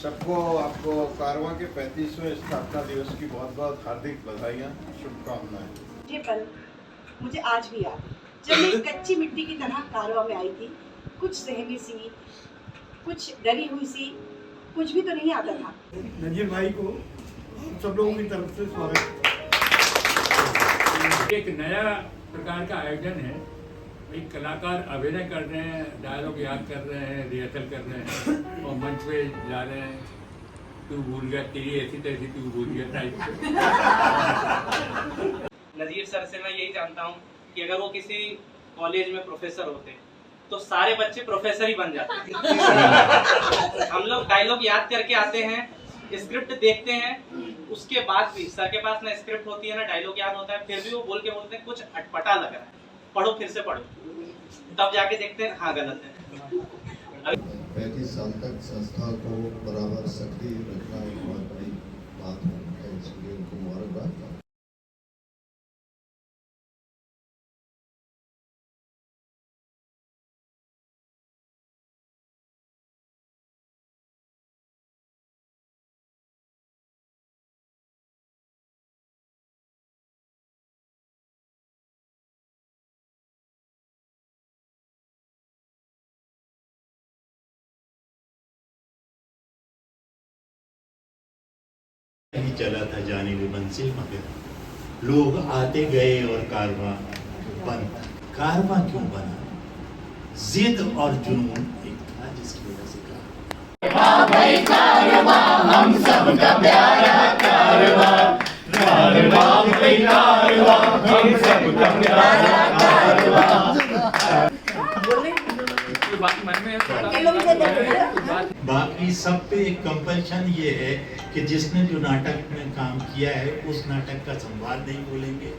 सबको आपको कारवां के 35वें स्थापना दिवस की बहुत बहुत हार्दिक बधाइयाँ, शुभकामनाएं। ये पल मुझे आज भी याद है जब मैं एक कच्ची मिट्टी की तरह कारवां में आई थी, कुछ सहमी सी, कुछ डरी हुई सी, कुछ भी तो नहीं आता था। नजीर भाई को सब लोगों की तरफ से स्वागत। एक नया प्रकार का आयोजन है। एक कलाकार अभिनय कर रहे हैं, डायलॉग याद कर रहे हैं, रिहर्सल कर रहे हैं और मंच पे जा रहे हैं। तू भूल गया, तेरी ऐसी तैसी तू भूल गया टाइप। नजीर सर से मैं यही जानता हूँ कि अगर वो किसी कॉलेज में प्रोफेसर होते तो सारे बच्चे प्रोफेसर ही बन जाते। हम लोग डायलॉग याद करके आते हैं, स्क्रिप्ट देखते हैं, उसके बाद भी सर के पास ना स्क्रिप्ट होती है ना डायलॉग याद होता है, फिर भी वो बोलते हैं कुछ अटपटा लग रहा है, पढ़ो फिर से पढ़ो, तब जाके देखते हैं हाँ गलत है। 35 साल तक संस्था को बराबर सक्रिय रखना एक बहुत बड़ी बात है, इसलिए उनको मुबारकबाद। नहीं चला था जाने भी मंजिल मगर लोग आते गए और कारवां बंद था। कारवां क्यों बना? जिद और जुनून एक था जिसकी वजह से कहा भाई कारवां हम सबका प्यारा कारवां, कारवां भाई कारवां हम सबका प्यारा कारवां। बाकी सब पे एक कंपल्शन ये है कि जिसने जो नाटक में काम किया है उस नाटक का संवाद नहीं बोलेंगे,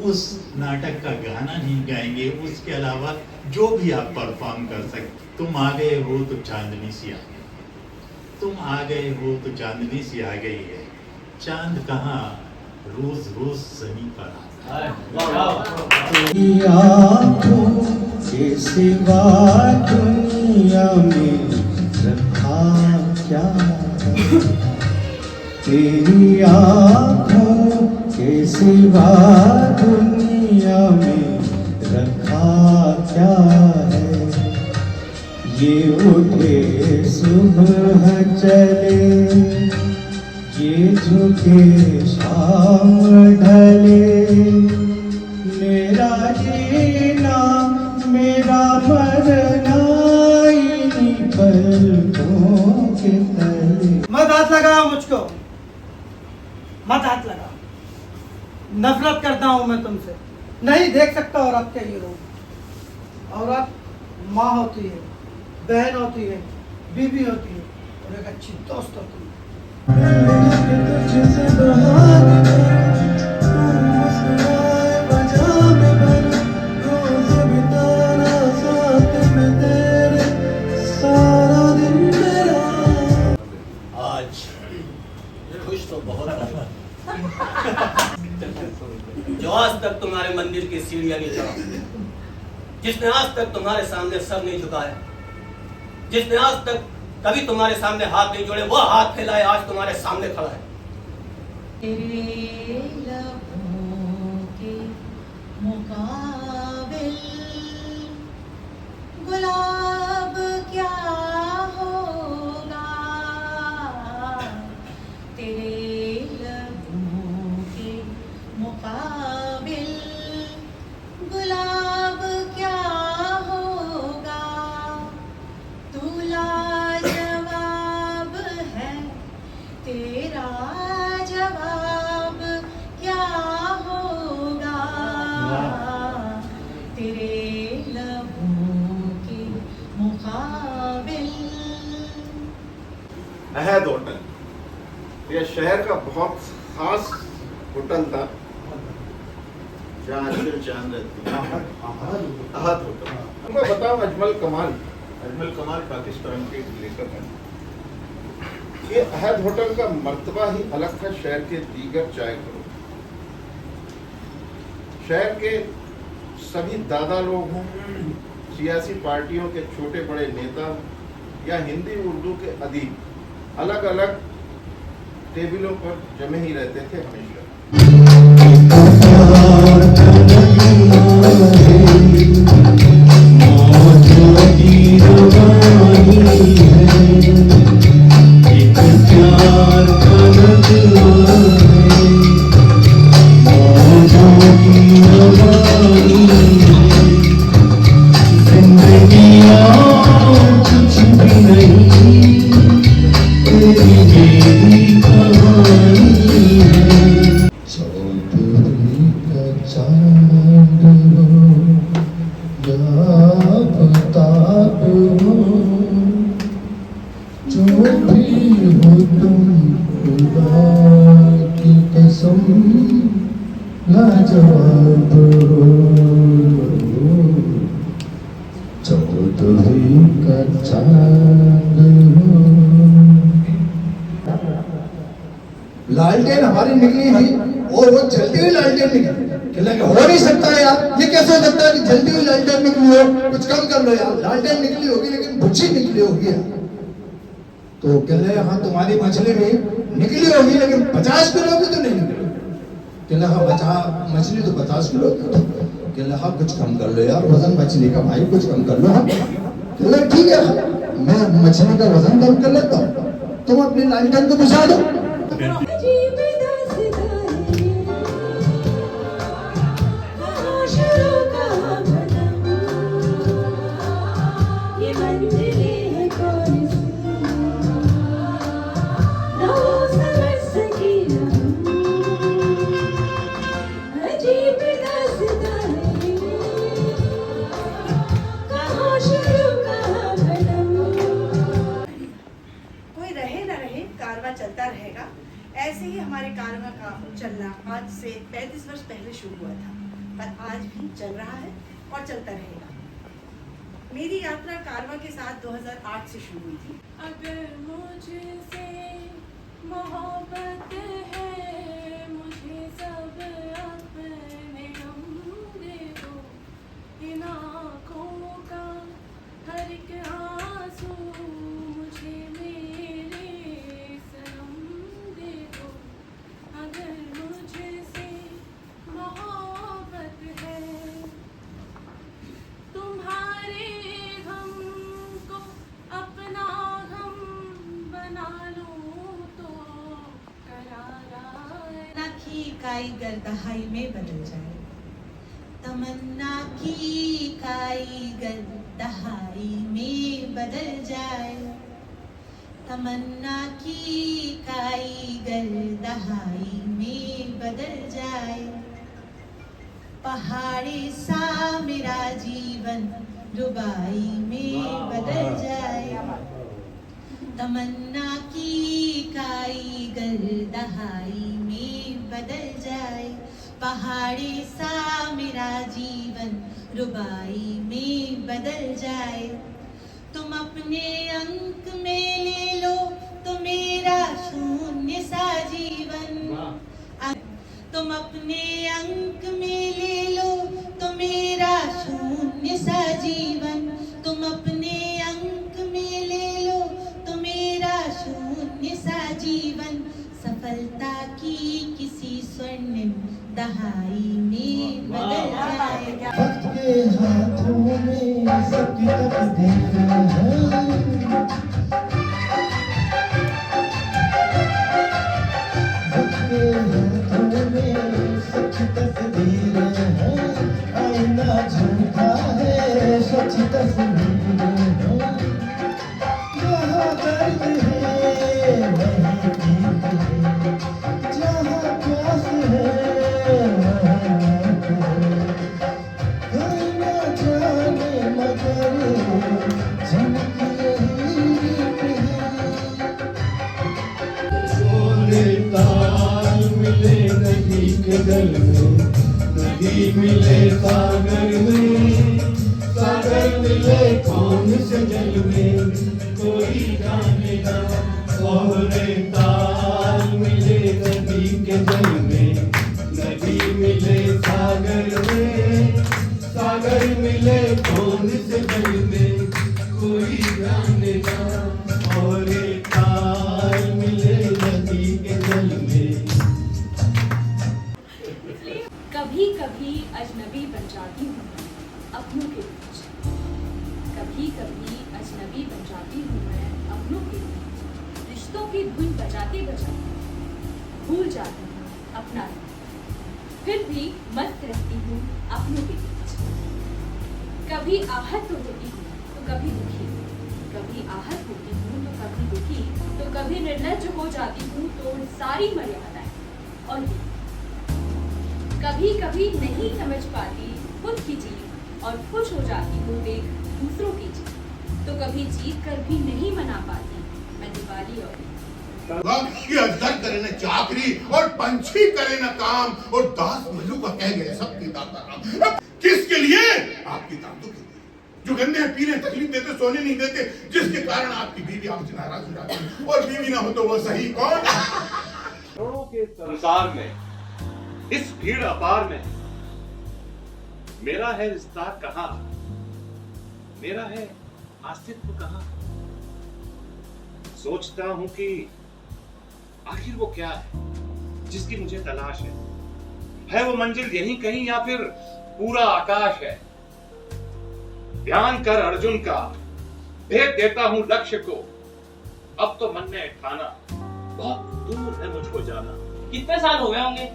उस नाटक का गाना नहीं गाएंगे, उसके अलावा जो भी आप परफॉर्म कर सकते। तुम आ गए हो तो चांदनी सी आ गई, तुम आ गए हो तो चांदनी सी आ गई है। चांद कहाँ, रोज रोज ज़मीं पर आता है। आँखों के सिवा दुनिया में रखा क्या है? तेरी आँखों के सिवा दुनिया में रखा क्या है? ये उठे सुबह चले, ये झुके शाम ढले, मेरा जीना मेरा मरना इन्हीं पलकों के तले। मत हाथ लगाओ मुझको, मत हाथ लगाओ। नफरत करता हूं मैं तुमसे, नहीं देख सकता औरत के ये रूप। औरत माँ होती है, बहन होती है, बीवी होती है और एक अच्छी दोस्त होती है। आज खुश तो बहुत है जो आज तक तुम्हारे मंदिर की सीढ़ियां नहीं चढ़ा, जिसने आज तक तुम्हारे सामने सर नहीं झुकाया, जिसने आज तक कभी तुम्हारे सामने हाथ नहीं जोड़े, वो हाथ फैलाए आज तुम्हारे सामने खड़ा है। तेरे लबों के मुकाबिल गुलाब क्या होगा, तेरे लबों के मुकाबिल गुलाब क्या होगा, तू लाजवाब है, तेरा जवाब क्या होगा, तेरे लबों के मुकाबिल। अहद होटल यह शहर का बहुत खास होटल था जहाँ अजमल चांद रहती है। अहद होटल मैं बताऊं, अजमल कमाल पाकिस्तान के लेखक हैं। ये अहद होटल का मर्तबा ही अलग था शहर के दीगर चाय घरों। शहर के सभी दादा लोग हों, सियासी पार्टियों के छोटे बड़े नेता या हिंदी उर्दू के अदीब अलग अलग टेबलों पर जमे ही रहते थे हमेशा। लालटेन हमारी निकली थी और वो जलती हुई लालटेन निकली। कि लगे हो नहीं सकता है यार, ये कैसे हो सकता है कि जलती हुई लालटेन निकली हो, कुछ कम कर लो यार। लालटेन निकली होगी लेकिन बुझी निकली होगी यार। तो कह रहे हाँ तुम्हारी मछली भी निकली होगी लेकिन 50 किलो की तो नहीं निकली। कह रहे हाँ मछली तो 50 किलो की। कह रहे हाँ कुछ कम कर लो यार, वजन मछली का भाई कुछ कम कर लो। हाँ कह रहे ठीक है मैं मछली का वजन कम कर लेता हूँ, तुम अपनी लालटेन को बुझा दो। चलता रहेगा। ऐसे ही हमारे कारवां का चलना आज से 35 वर्ष पहले शुरू हुआ था, पर आज भी चल रहा है और चलता रहेगा। मेरी यात्रा कारवां के साथ 2008 से शुरू हुई थी। अगर मुझसे मोहब्बत है, मुझे सब अपने गम दे दो, इन आँखों का हर एक आंसू मुझे मेरे सनम दे दो। अगर मुझसे मोहब्बत है, तुम्हारे गम को अपना गम बना लूं तो करारा की इकाई गर्दहाई में बदल जाए, तमन्ना की इकाई गर्दहाई में बदल जाए, तमन्ना की इकाई गर्दहाई में बदल जाए। पहाड़ी सा मेरा जीवन रुबाई में बदल जाए, तमन्ना की इकाई गर्दहाई में बदल जाए। पहाड़ी सा मेरा जीवन रुबाई में बदल जाए। तुम अपने अंक में ले लो तो मेरा शून्य सा जीवन, तुम अपने अंक में ले लो तो मेरा शून्य सा जीवन, तुम अपने अंक में ले लो तो मेरा शून्य सा जीवन। सफलता की किसी स्वर्णिम दहाई में बदल जाए। वक्त के हाथों में सबकी तकदीर है, वक्त के हाथों में सबकी तकदीर है। आईना झूठा है सच्ची तस्वीर है। जहाँ दर्द है वहीं गीत है, जहाँ प्यास है मिले नदी के जल में, नदी मिले सागर में, सागर मिले कौन से जल में कोई जाने ना। और ताल मिले नदी के जल में, नदी मिले सागर में, सागर मिले कौन से जल में कोई जाने ना। और ताल कभी कभी अजनबी बन जाती हूँ मैं अपनों के बीच, रिश्तों की धुन बजाते बजाते भूल जाती हूँ अपना रंग, फिर भी मस्त रहती हूँ अपनों के बीच। कभी आहत तो होती हूँ तो कभी दुखी, कभी आहत होती हूँ तो कभी दुखी, तो कभी निर्लज्ज हो जाती हूँ तो सारी मर्यादाएं, और ये कभी कभी नहीं समझ पाती खुद की जीत और खुश हो जाती हूँ देख दूसरों की जीत, तो कभी जीत कर भी नहीं मना पाती मैं दिवाली और ये अजगर करे न चाकरी और पंछी करे न काम, और दास मजू का कह गए सबकी दाता राम। किसके लिए? आपकी दांतों के लिए, जो गंदे पीने तकलीफ देते, सोने नहीं देते, जिसके कारण आपकी बीवी आपसे नाराज हो जाती है, और बीवी ना हो तो वो सही कौन? करोड़ों के संसार में, इस भीड़ अपार में मेरा है रिश्ता कहाँ, मेरा है अस्तित्व कहाँ? सोचता हूं कि आखिर वो क्या है जिसकी मुझे तलाश है वो मंजिल यहीं कहीं या फिर पूरा आकाश है? ध्यान कर अर्जुन का, भेद देता हूं लक्ष्य को, अब तो मन में ठाना बहुत दूर है मुझको जाना। कितने साल हो गए होंगे?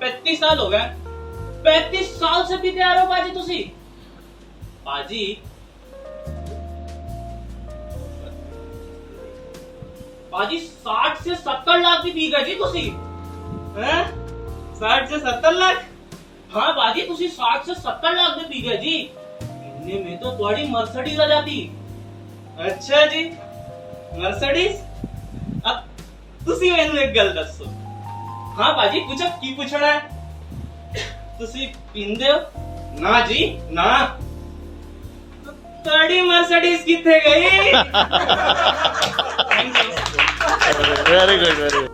35 साल हो गए। 35 साल से पीते आ रहे हो बाजी तुसी? बाजी बाजी 60 से 70 लाख भी पी गए जी तुसी हैं? 60 से 70 लाख? हाँ बाजी तुसी 60 से 70 लाख भी पी गए जी। इतने में तो थोड़ी मर्सिडीज आ जाती। अच्छा जी, मर्सिडीज? अब तुसी मैनू एक गल दसो। हाँ बाजी पूछो की पूछना है? तुसी पींदे हो? ना जी ना। तो थोड़ी मर्सिडीज किथे गई? Very good, very good.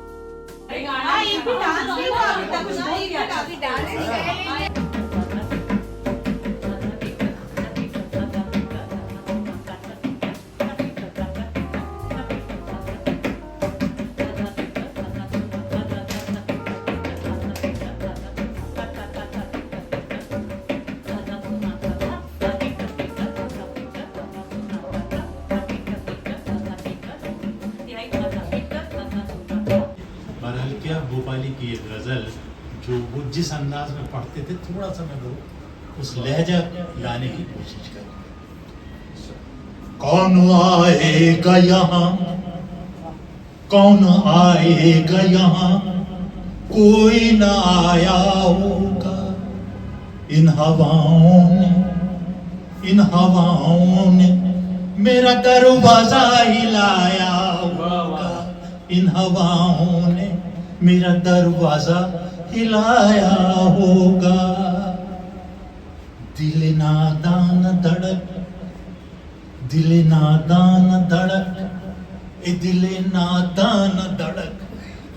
ये भी डांस नहीं हुआ, कुछ बोल गया, काफी डांस नहीं है। बहरहाल क्या भोपाली की एक गजल जो वो जिस अंदाज में पढ़ते थे, थोड़ा सा मैं वो उस लहजा लाने की कोशिश करूँ। कौन आएगा यहाँ, कौन आएगा यहाँ, कोई ना आया होगा। इन हवाओं ने मेरा दरवाजा हिलाया होगा। इन हवाओं ने मेरा दरवाजा हिलाया होगा। दिल नादान धड़क, दिल नादान धड़क, ए दिल नादान धड़क,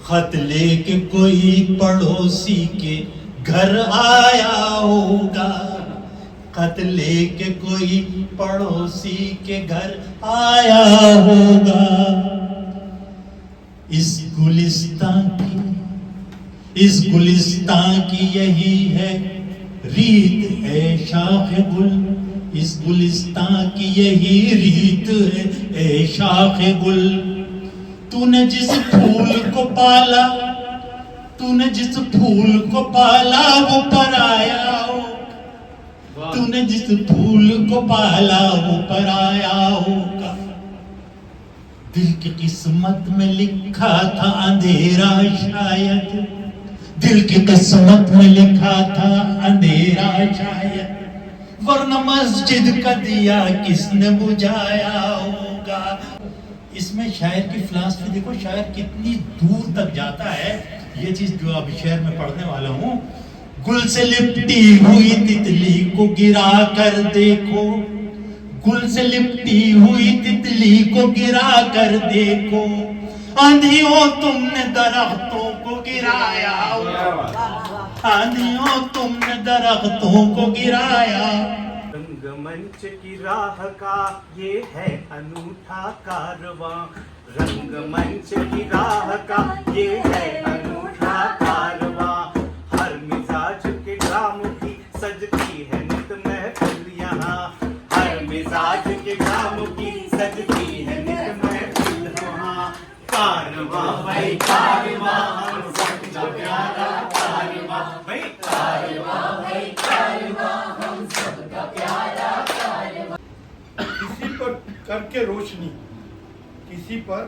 खत लेके कोई पड़ोसी के घर आया होगा। खत लेके कोई पड़ोसी के घर आया होगा। इस गुलिस्तान की यही है रीत है शाख गुल। इस गुलिस्तान की यही रीत है शाख गुल। तूने जिस फूल को पाला, तूने जिस फूल को पाला वो पराया होगा। तूने जिस फूल को पाला वो पराया होगा। दिल की किस्मत में लिखा था अंधेरा शायद, दिल की किस्मत में लिखा था अंधेरा शायद, वरना मस्जिद का दिया किसने बुझाया होगा। इसमें शायर की फिलॉसफी देखो, शायर कितनी दूर तक जाता है। ये चीज जो अब शेर में पढ़ने वाला हूँ, गुल से लिपटी हुई तितली को गिरा कर देखो, गुल से लिपटी हुई तितली को गिरा कर देखो। आंधियों तुमने दरख्तों को गिराया, आंधियों तुमने दरख्तों को गिराया। रंगमंच की राह का ये है अनूठा कारवां, रंगमंच की राह का ये है अनूठा कारवां। हर मिजाज के ड्रामों की सजती है नित महफिल, भाई कारवां हम सबका प्यारा कारवां, भाई कारवां भाई कारवां हम सबका प्यारा कारवां। किसी पर करके रोशनी, किसी पर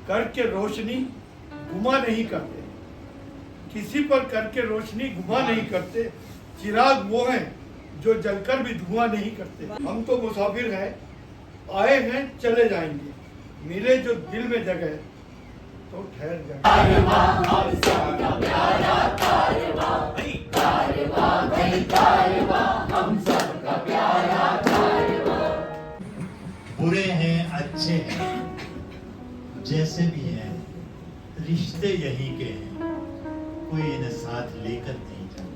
करके रोशनी गुमा नहीं करते, किसी पर करके रोशनी गुमा नहीं करते। चिराग वो हैं जो जलकर भी धुआं नहीं करते। हम तो मुसाफिर हैं, आए हैं चले जाएंगे, मिले जो दिल में जगह तो ठहर जाएंगे। बुरे हैं अच्छे हैं जैसे भी हैं, रिश्ते यहीं के हैं, कोई इन्हें साथ लेकर नहीं जाता।